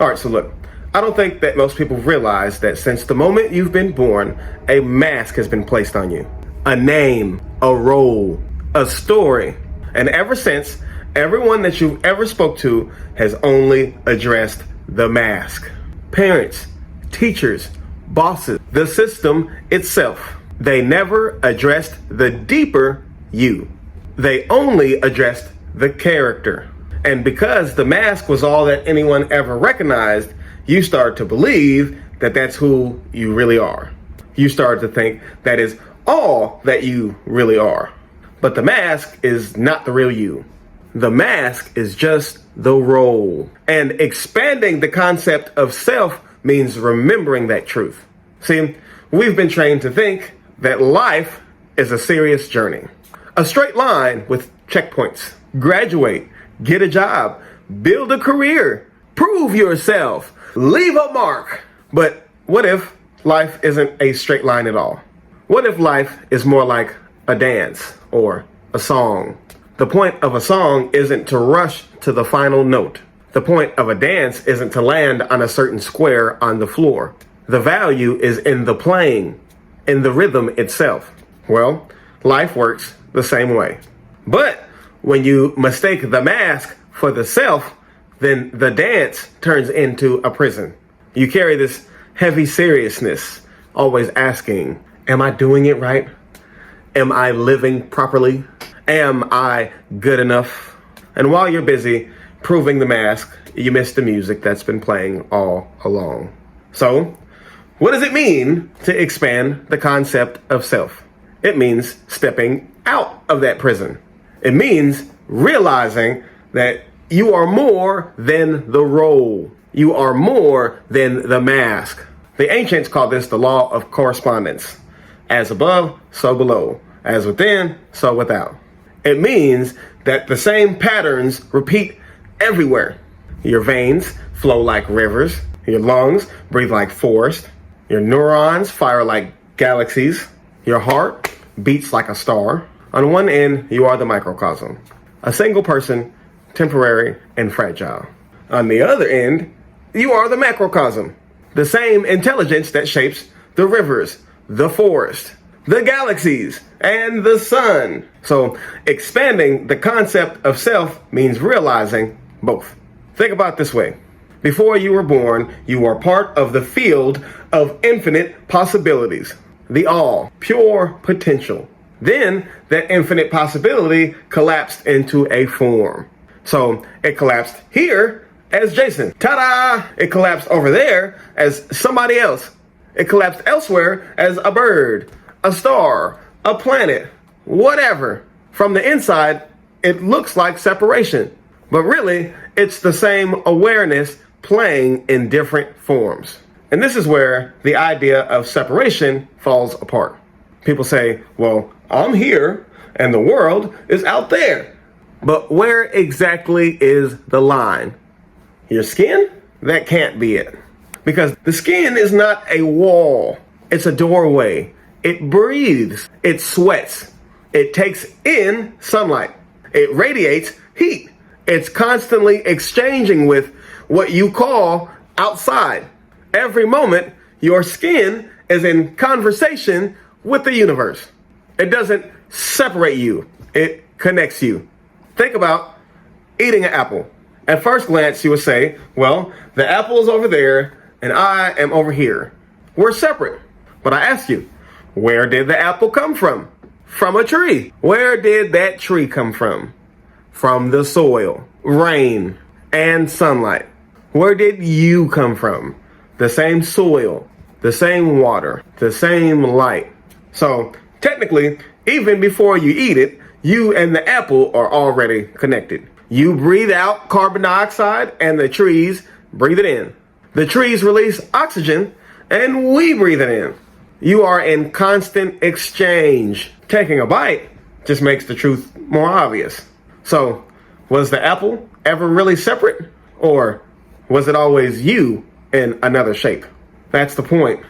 All right, so look, I don't think that most people realize that since the moment you've been born, a mask has been placed on you. A name, a role, a story. And ever since, everyone that you've ever spoke to has only addressed the mask. Parents, teachers, bosses, the system itself. They never addressed the deeper you. They only addressed the character. And because the mask was all that anyone ever recognized, you start to believe that that's who you really are. You start to think that is all that you really are. But the mask is not the real you. The mask is just the role. And expanding the concept of self means remembering that truth. See, we've been trained to think that life is a serious journey. A straight line with checkpoints. Graduate, get a job, build a career, prove yourself, leave a mark. But what if life isn't a straight line at all? What if life is more like a dance or a song? The point of a song isn't to rush to the final note. The point of a dance isn't to land on a certain square on the floor. The value is in the playing, in the rhythm itself. Well, life works the same way. But when you mistake the mask for the self, then the dance turns into a prison. You carry this heavy seriousness, always asking, am I doing it right? Am I living properly? Am I good enough? And while you're busy proving the mask, you miss the music that's been playing all along. So, what does it mean to expand the concept of self? It means stepping out of that prison. It means realizing that you are more than the role. You are more than the mask. The ancients called this the law of correspondence. As above, so below. As within, so without. It means that the same patterns repeat everywhere. Your veins flow like rivers. Your lungs breathe like forests. Your neurons fire like galaxies. Your heart beats like a star. On one end, you are the microcosm. A single person, temporary and fragile. On the other end, you are the macrocosm. The same intelligence that shapes the rivers, the forest, the galaxies, and the sun. So expanding the concept of self means realizing both. Think about it this way. Before you were born, you were part of the field of infinite possibilities. The all, pure potential. Then that infinite possibility collapsed into a form. So it collapsed here as Jason. Ta-da! It collapsed over there as somebody else. It collapsed elsewhere as a bird, a star, a planet, whatever. From the inside, it looks like separation. But really, it's the same awareness playing in different forms. And this is where the idea of separation falls apart. People say, well, I'm here and the world is out there. But where exactly is the line? Your skin? That can't be it. Because the skin is not a wall. It's a doorway. It breathes. It sweats. It takes in sunlight. It radiates heat. It's constantly exchanging with what you call outside. Every moment, your skin is in conversation with the universe. It doesn't separate you. It connects you. Think about eating an apple. At first glance, you would say, well, the apple is over there and I am over here. We're separate. But I ask you, where did the apple come from? From a tree. Where did that tree come from? From the soil, rain, and sunlight. Where did you come from? The same soil, the same water, the same light. So technically, even before you eat it, you and the apple are already connected. You breathe out carbon dioxide and the trees breathe it in. The trees release oxygen and we breathe it in. You are in constant exchange. Taking a bite just makes the truth more obvious. So, was the apple ever really separate? Or was it always you in another shape? That's the point.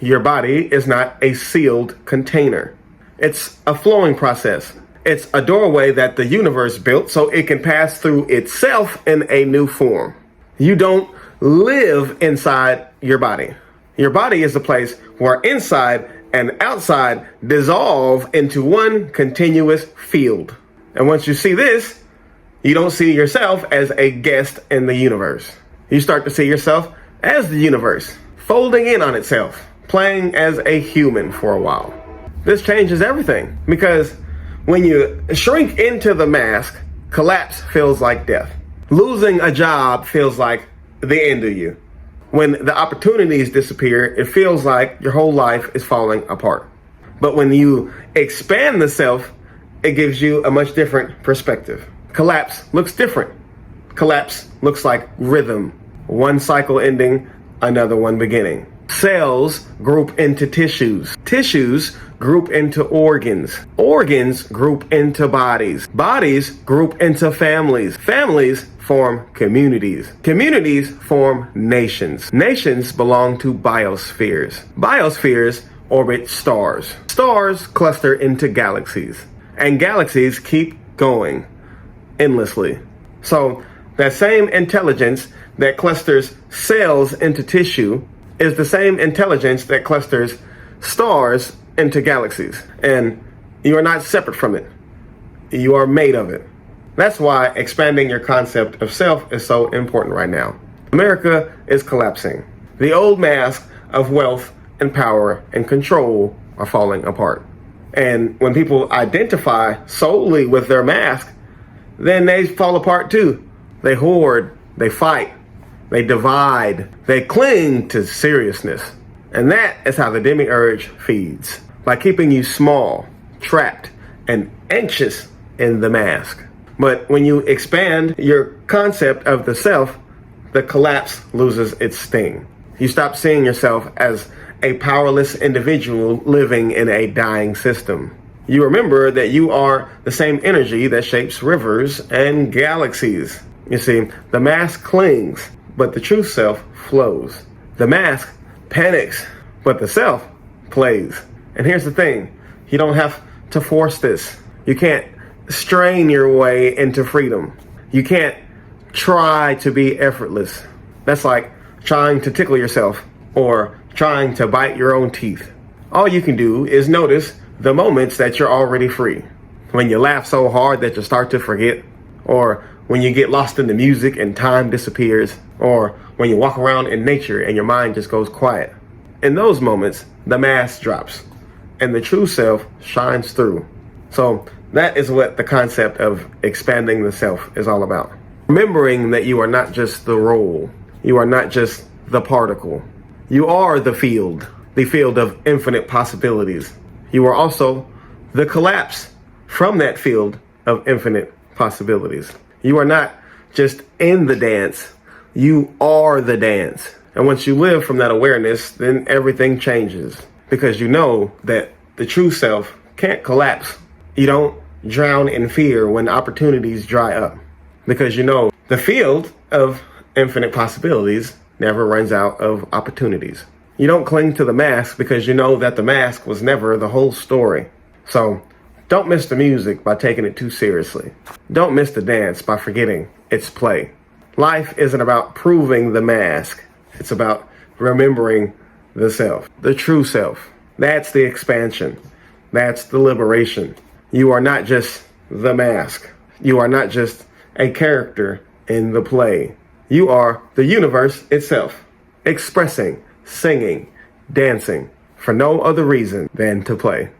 Your body is not a sealed container. It's a flowing process. It's a doorway that the universe built so it can pass through itself in a new form. You don't live inside your body. Your body is the place where inside and outside dissolve into one continuous field. And once you see this, you don't see yourself as a guest in the universe. You start to see yourself as the universe, folding in on itself, playing as a human for a while. This changes everything, because when you shrink into the mask, collapse feels like death. Losing a job feels like the end of you. When the opportunities disappear, it feels like your whole life is falling apart. But when you expand the self, it gives you a much different perspective. Collapse looks different. Collapse looks like rhythm. One cycle ending, another one beginning. Cells group into tissues. Tissues group into organs. Organs group into bodies. Bodies group into families. Families form communities. Communities form nations. Nations belong to biospheres. Biospheres orbit stars. Stars cluster into galaxies. And galaxies keep going endlessly. So that same intelligence that clusters cells into tissue is the same intelligence that clusters stars into galaxies. And you are not separate from it. You are made of it. That's why expanding your concept of self is so important right now. America is collapsing. The old mask of wealth and power and control are falling apart. And when people identify solely with their mask, then they fall apart too. They hoard, they fight, they divide, they cling to seriousness. And that is how the demiurge feeds, by keeping you small, trapped, and anxious in the mask. But when you expand your concept of the self, the collapse loses its sting. You stop seeing yourself as a powerless individual living in a dying system. You remember that you are the same energy that shapes rivers and galaxies. You see, the mask clings, but the true self flows. The mask panics, but the self plays. And here's the thing, you don't have to force this. You can't strain your way into freedom. You can't try to be effortless. That's like trying to tickle yourself or trying to bite your own teeth. All you can do is notice the moments that you're already free. When you laugh so hard that you start to forget, or when you get lost in the music and time disappears, or when you walk around in nature and your mind just goes quiet. In those moments, the mask drops and the true self shines through. So that is what the concept of expanding the self is all about. Remembering that you are not just the role, you are not just the particle. You are the field of infinite possibilities. You are also the collapse from that field of infinite possibilities. You are not just in the dance, you are the dance. And once you live from that awareness, then everything changes, because you know that the true self can't collapse. You don't drown in fear when opportunities dry up, because you know the field of infinite possibilities never runs out of opportunities. You don't cling to the mask because you know that the mask was never the whole story. So don't miss the music by taking it too seriously. Don't miss the dance by forgetting its play. Life isn't about proving the mask. It's about remembering the self, the true self. That's the expansion. That's the liberation. You are not just the mask. You are not just a character in the play. You are the universe itself, expressing, singing, dancing for no other reason than to play.